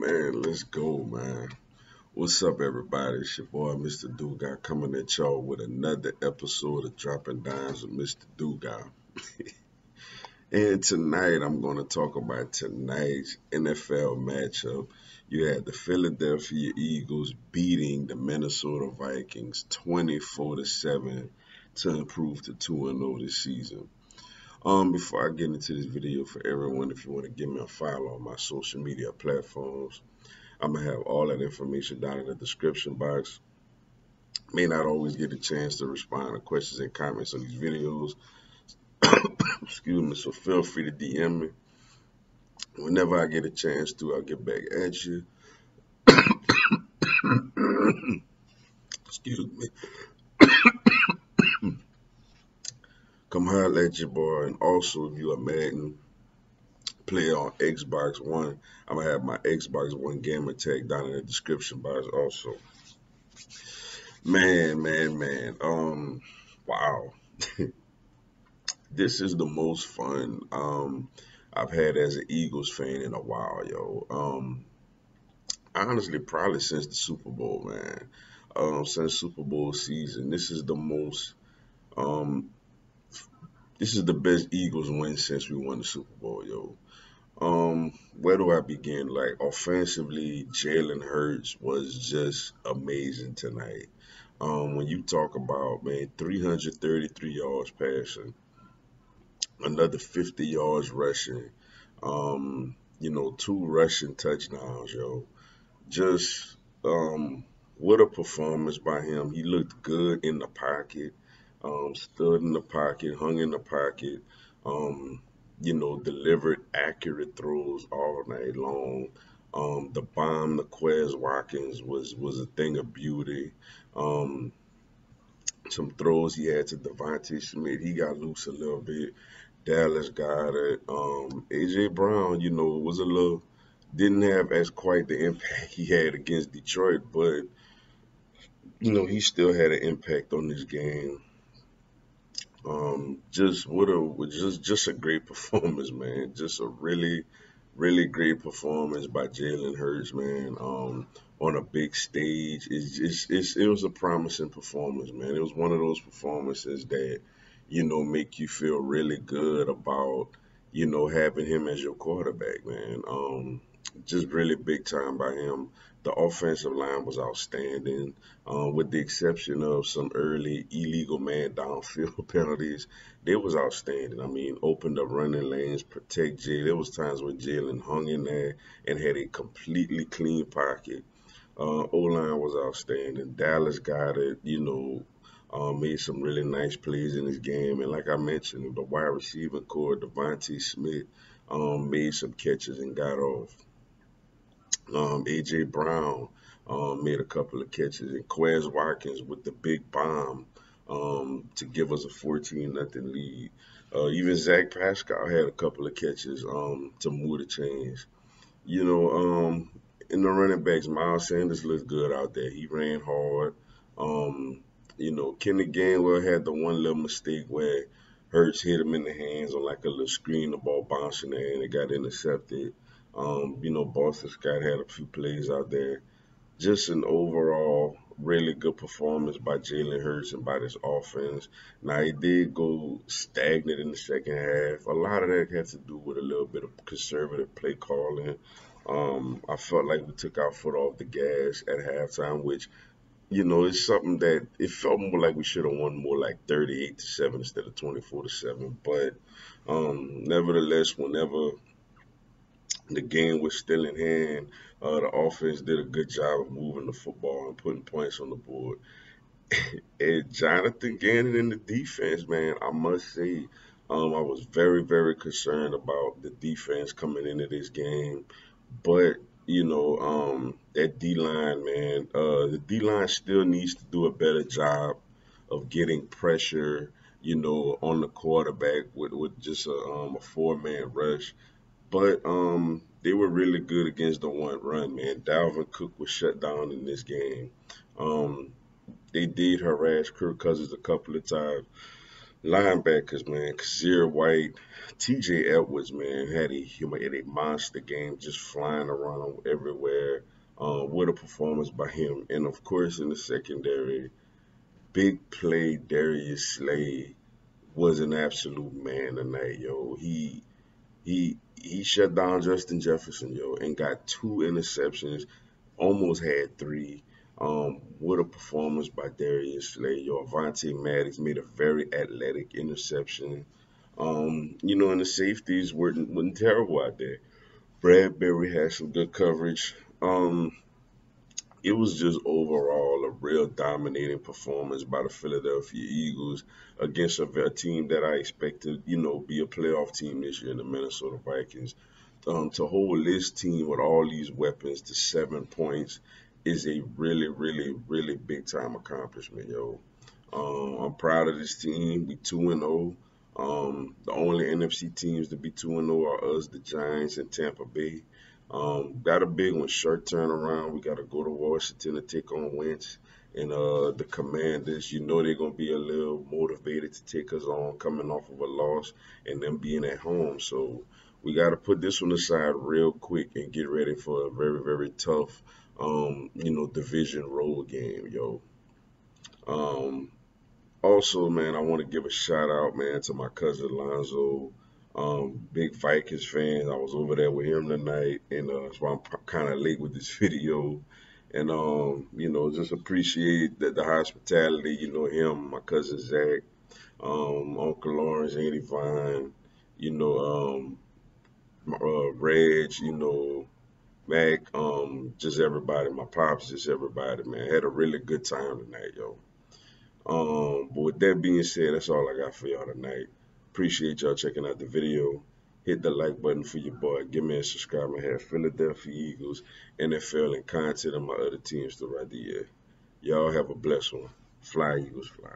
Man, let's go, man. What's up, everybody? It's your boy, Mr. Dugas, coming at y'all with another episode of Dropping Dimes with Mr. Dugas. And tonight, I'm going to talk about tonight's NFL matchup. You had the Philadelphia Eagles beating the Minnesota Vikings 24-7 to improve to 2-0 this season. Before I get into this video, for everyone, if you want to give me a follow on my social media platforms, I'm gonna have all that information down in the description box. May not always get a chance to respond to questions and comments on these videos. Excuse me, so feel free to DM me. Whenever I get a chance to, I'll get back at you. Excuse me. Come holler at your boy. And also, if you're a Madden player on Xbox One, I'm gonna have my Xbox One gamer tag down in the description box also. Man. Wow. This is the most fun I've had as an Eagles fan in a while, yo. Honestly, probably since the Super Bowl, man. Since Super Bowl season, um, this is the best Eagles win since we won the Super Bowl, yo. Where do I begin? Like offensively, Jalen Hurts was just amazing tonight. When you talk about, man, 333 yards passing, another 50 yards rushing, two rushing touchdowns, yo. Just what a performance by him. He looked good in the pocket, stood in the pocket, hung in the pocket, um, delivered accurate throws all night long. The bomb to Quez Watkins was a thing of beauty. Um, some throws he had to Devontae Smith. He got loose a little bit. Dallas got it. AJ Brown, was a little didn't have as quite the impact he had against Detroit, but he still had an impact on this game. Just what a just a great performance, man. Just a really great performance by Jalen Hurts, man. On a big stage, it was a promising performance, man. It was one of those performances that make you feel really good about having him as your quarterback, man. Just really big time by him. The offensive line was outstanding, with the exception of some early illegal man downfield penalties. They was outstanding. I mean, opened up running lanes, protect Jay. There was times when Jalen hung in there and had a completely clean pocket. O-line was outstanding. Dallas got it, made some really nice plays in this game. And like I mentioned, the wide receiver core, Devontae Smith, made some catches and got off. AJ Brown made a couple of catches, and Quez Watkins with the big bomb to give us a 14-0 lead. Even Zach Pascal had a couple of catches to move the chains. You know, in the running backs, Miles Sanders looked good out there. He ran hard. Kenny Gainwell had the one little mistake where Hurts hit him in the hands on like a little screen, the ball bouncing there and it got intercepted. Boston Scott had a few plays out there. Just an overall really good performance by Jalen Hurts and by this offense. Now, it did go stagnant in the second half. A lot of that had to do with a little bit of conservative play calling. I felt like we took our foot off the gas at halftime, which it's something that it felt more like we should have won more like 38-7 instead of 24-7. But nevertheless, whenever the game was still in hand, the offense did a good job of moving the football and putting points on the board. And Jonathan Gannon in the defense, man, I must say, I was very concerned about the defense coming into this game. But, that D line, man, the D line still needs to do a better job of getting pressure, on the quarterback with just a four-man rush. But they were really good against the one run, man. Dalvin Cook was shut down in this game. They did harass Kirk Cousins a couple of times, Linebackers, man, Kazir White, TJ Edwards, man, had a monster game, just flying around everywhere. What a performance by him. And of course, in the secondary, big play Darius Slade was an absolute man tonight, yo. He shut down Justin Jefferson, yo, and got two interceptions, almost had three. What a performance by Darius Slay. Yo, Avante Maddox made a very athletic interception. And the safeties weren't terrible out there. Bradbury had some good coverage. It was just overall a real dominating performance by the Philadelphia Eagles against a team that I expected, be a playoff team this year, the Minnesota Vikings. To hold this team with all these weapons to 7 points is a really, really, really big time accomplishment, yo. I'm proud of this team. We 2-0. The only NFC teams to be 2-0 are us, the Giants, and Tampa Bay. Got a big one, short turnaround. We got to go to Washington to take on Wentz and the Commanders. You know they're gonna be a little motivated to take us on, coming off of a loss and them being at home. So we got to put this one aside real quick and get ready for a very, very tough, division road game, yo. Um, Also, man, I want to give a shout out, man, to my cousin Lonzo. Big Vikings fan. I was over there with him tonight, and that's why I'm kind of late with this video. And just appreciate the hospitality. Him, my cousin Zach, Uncle Lawrence, Auntie Vine, you know, Reg, Mac, just everybody. My pops, just everybody, man. Had a really good time tonight, yo. But with that being said, that's all I got for y'all tonight. Appreciate y'all checking out the video. Hit the like button for your boy. Give me a subscribe. I have Philadelphia Eagles, NFL, and content on my other teams throughout the year. Y'all have a blessed one. Fly, Eagles, fly.